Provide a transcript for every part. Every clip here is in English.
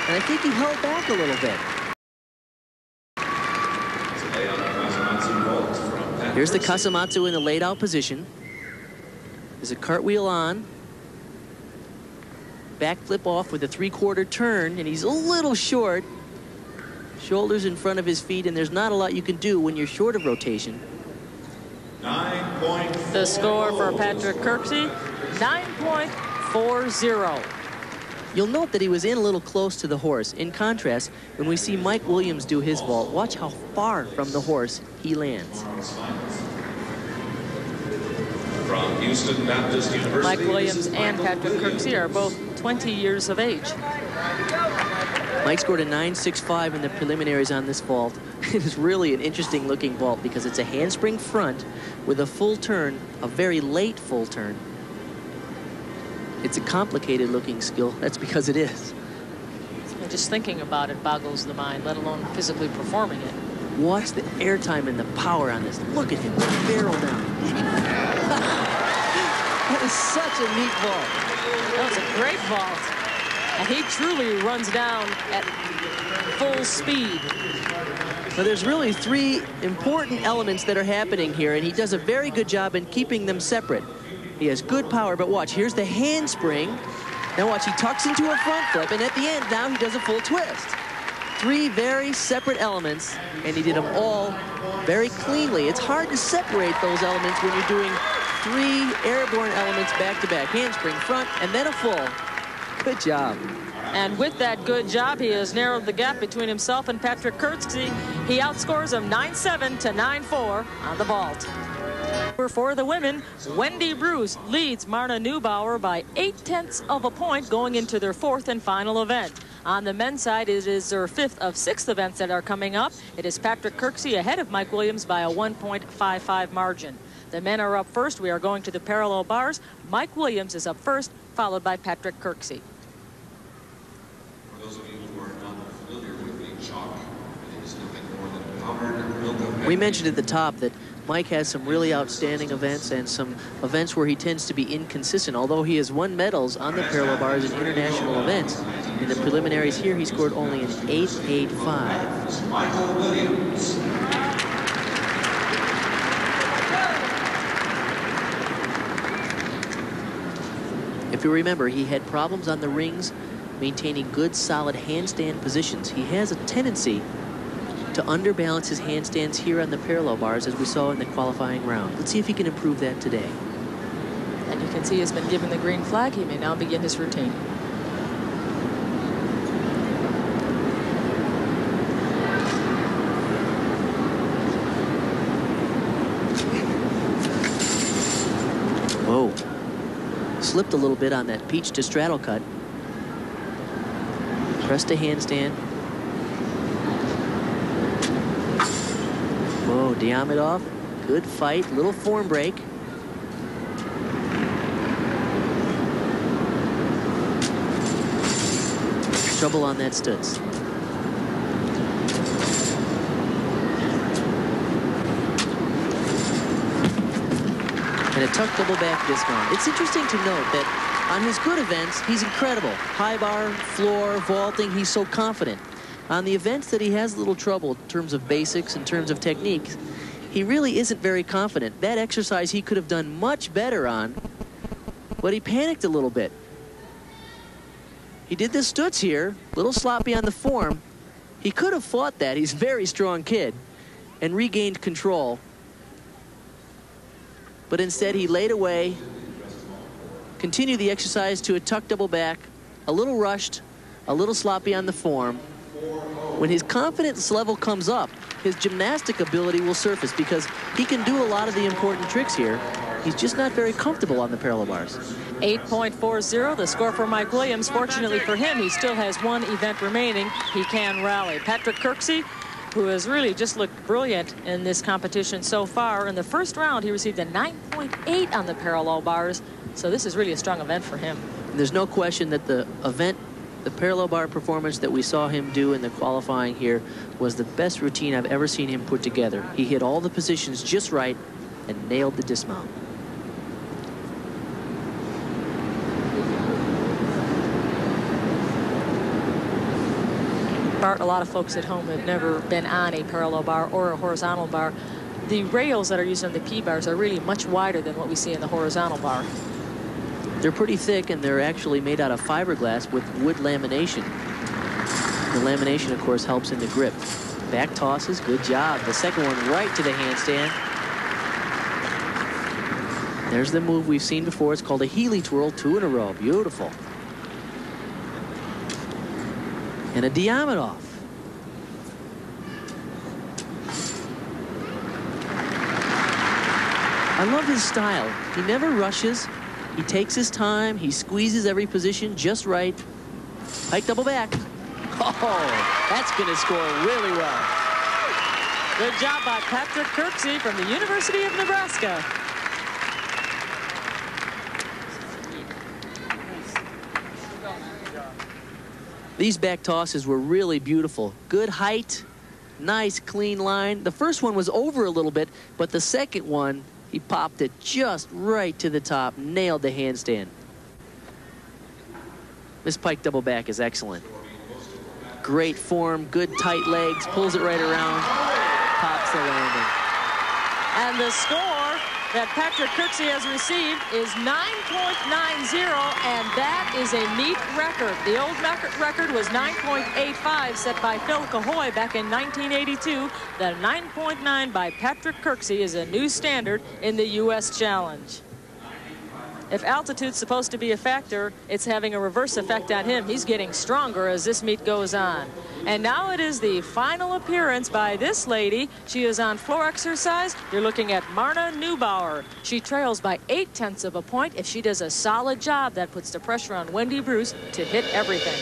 And I think he held back a little bit. Here's the Kasamatsu in the laid out position. There's a cartwheel on. Back flip off with a 3/4 turn, and he's a little short. Shoulders in front of his feet, and there's not a lot you can do when you're short of rotation. 9.40. The score for Patrick Kirksey, 9.40. You'll note that he was in a little close to the horse. In contrast, when we see Mike Williams do his vault, watch how far from the horse he lands. From Houston Baptist University, Mike Williams and Patrick Kirksey are both 20 years of age. Mike scored a 9.65 in the preliminaries on this vault. It is really an interesting looking vault because it's a handspring front with a full turn, a very late full turn. It's a complicated looking skill. That's because it is. And just thinking about it boggles the mind, let alone physically performing it. Watch the airtime and the power on this. Look at him, barrel down. That is such a neat vault. That was a great vault. And he truly runs down at full speed. Well, there's really 3 important elements that are happening here, and he does a very good job in keeping them separate. He has good power, but watch, here's the handspring. Now watch, he tucks into a front flip, and at the end, now he does a full twist. 3 very separate elements, and he did them all very cleanly. It's hard to separate those elements when you're doing 3 airborne elements back-to-back. Handspring, front, and then a full. Good job. And with that good job, he has narrowed the gap between himself and Patrick Kirksey. He outscores him 9-7 to 9-4 on the vault. For the women, Wendy Bruce leads Marna Neubauer by 0.8 of a point going into their 4th and final event. On the men's side, it is their 5th of 6 events that are coming up. It is Patrick Kirksey ahead of Mike Williams by a 1.55 margin. The men are up first. We are going to the parallel bars. Mike Williams is up first, followed by Patrick Kirksey. For those of you who are not familiar with the chalk, it is nothing more than powdered milk of. We mentioned at the top that Mike has some really outstanding events and some events where he tends to be inconsistent. Although he has won medals on the parallel bars in international events, in the preliminaries here he scored only an 8.85. Michael Williams. If you remember, he had problems on the rings maintaining good, solid handstand positions. He has a tendency to underbalance his handstands here on the parallel bars, as we saw in the qualifying round. Let's see if he can improve that today. And you can see he's been given the green flag. He may now begin his routine. Whoa. Slipped a little bit on that peach to straddle cut. Pressed a handstand. Whoa, Diamidov, good fight, little form break. Trouble on that Stutz. And a tuck double back dismount. It's interesting to note that on his good events, he's incredible. High bar, floor, vaulting, he's so confident. On the events that he has a little trouble in terms of basics, in terms of techniques, he really isn't very confident. That exercise he could have done much better on, but he panicked a little bit. He did this Stutz here, a little sloppy on the form. He could have fought that. He's a very strong kid and regained control. But instead he laid away, continued the exercise to a tuck double back, a little rushed, a little sloppy on the form. When his confidence level comes up, his gymnastic ability will surface because he can do a lot of the important tricks here. He's just not very comfortable on the parallel bars. 8.40, the score for Mike Williams. Fortunately for him, he still has 1 event remaining. He can rally. Patrick Kirksey, who has really just looked brilliant in this competition so far. In the first round, he received a 9.8 on the parallel bars. So this is really a strong event for him. There's no question that the event, the parallel bar performance that we saw him do in the qualifying here was the best routine I've ever seen him put together. He hit all the positions just right and nailed the dismount. Bart, a lot of folks at home have never been on a parallel bar or a horizontal bar. The rails that are used on the P-bars are really much wider than what we see in the horizontal bar. They're pretty thick, and they're actually made out of fiberglass with wood lamination. The lamination, of course, helps in the grip. Back tosses, good job. The second one right to the handstand. There's the move we've seen before. It's called a Healy twirl, 2 in a row. Beautiful. And a Diamondov. I love his style. He never rushes. He takes his time. He squeezes every position just right. Pike double back. Oh, that's going to score really well. Good job by Patrick Kirksey from the University of Nebraska. These back tosses were really beautiful. Good height, nice clean line. The first one was over a little bit, but the second one, he popped it just right to the top, nailed the handstand. This pike double back is excellent. Great form, good tight legs, pulls it right around, pops the landing. And the score that Patrick Kirksey has received is 9.90, and that is a meet record. The old record was 9.85, set by Phil Cahoy back in 1982. The 9.9 by Patrick Kirksey is a new standard in the U.S. Challenge. If altitude's supposed to be a factor, it's having a reverse effect on him. He's getting stronger as this meet goes on. And now it is the final appearance by this lady. She is on floor exercise. You're looking at Marna Neubauer. She trails by 0.8 of a point. If she does a solid job, that puts the pressure on Wendy Bruce to hit everything.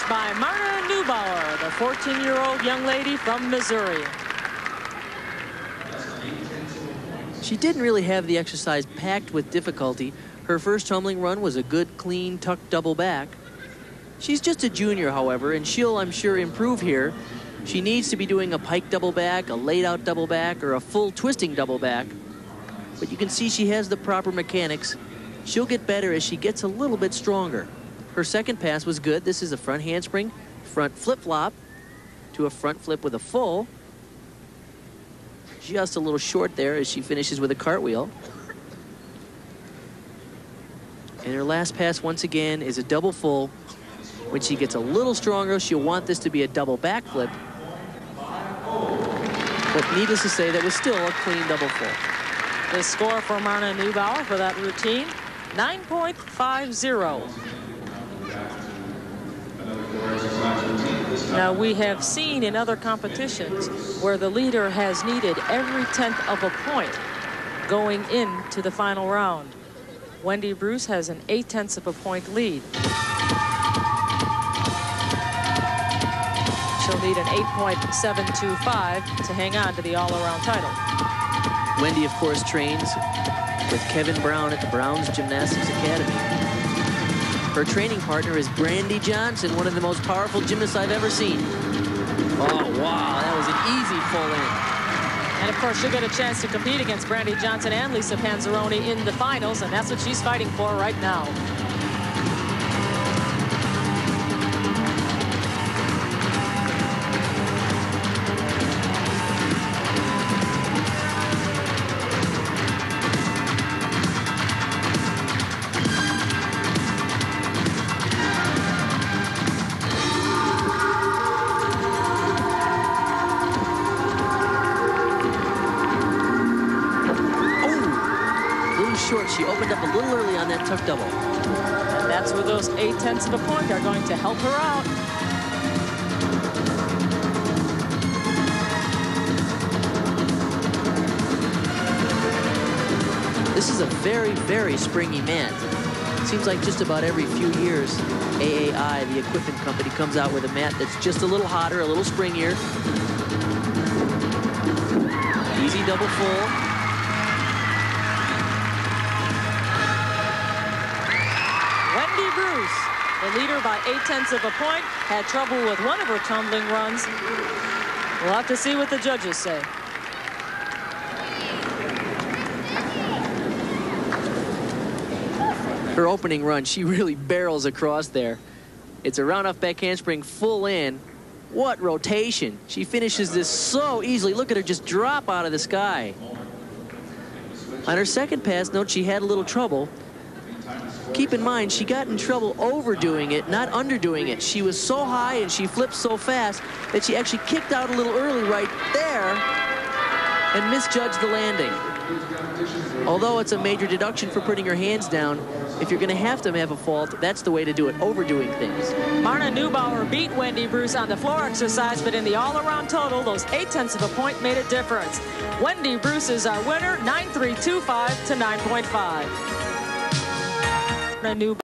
By Marna Neubauer, the 14-year-old young lady from Missouri. She didn't really have the exercise packed with difficulty. Her first tumbling run was a good, clean, tucked double back. She's just a junior, however, and she'll, I'm sure, improve here. She needs to be doing a pike double back, a laid-out double back, or a full twisting double back. But you can see she has the proper mechanics. She'll get better as she gets a little bit stronger. Her second pass was good. This is a front handspring, front flip-flop to a front flip with a full. Just a little short there as she finishes with a cartwheel. And her last pass, once again, is a double full. When she gets a little stronger, she'll want this to be a double backflip. But needless to say, that was still a clean double full. The score for Marna Neubauer for that routine, 9.50. Now, we have seen in other competitions where the leader has needed every 1/10 of a point going into the final round. Wendy Bruce has an 0.8 of a point lead. She'll need an 8.725 to hang on to the all-around title. Wendy, of course, trains with Kevin Brown at the Brown's Gymnastics Academy. Her training partner is Brandy Johnson, one of the most powerful gymnasts I've ever seen. Oh, wow, that was an easy full in. And of course, she'll get a chance to compete against Brandy Johnson and Lisa Panzeroni in the finals, and that's what she's fighting for right now. Short. She opened up a little early on that tuck double. And that's where those 0.8 of a point are going to help her out. This is a very, very springy mat. Seems like just about every few years, AAI, the equipment company, comes out with a mat that's just a little hotter, a little springier. Easy double full. The leader by 0.8 of a point had trouble with one of her tumbling runs. We'll have to see what the judges say. Her opening run, she really barrels across there. It's a round off back handspring full in. What rotation. She finishes this so easily. Look at her just drop out of the sky. On her second pass, note she had a little trouble. Keep in mind, she got in trouble overdoing it, not underdoing it. She was so high and she flipped so fast that she actually kicked out a little early right there and misjudged the landing. Although it's a major deduction for putting her hands down, if you're going to have a fault, that's the way to do it, overdoing things. Marna Neubauer beat Wendy Bruce on the floor exercise, but in the all-around total, those 0.8 of a point made a difference. Wendy Bruce is our winner, 9.325 to 9.5. New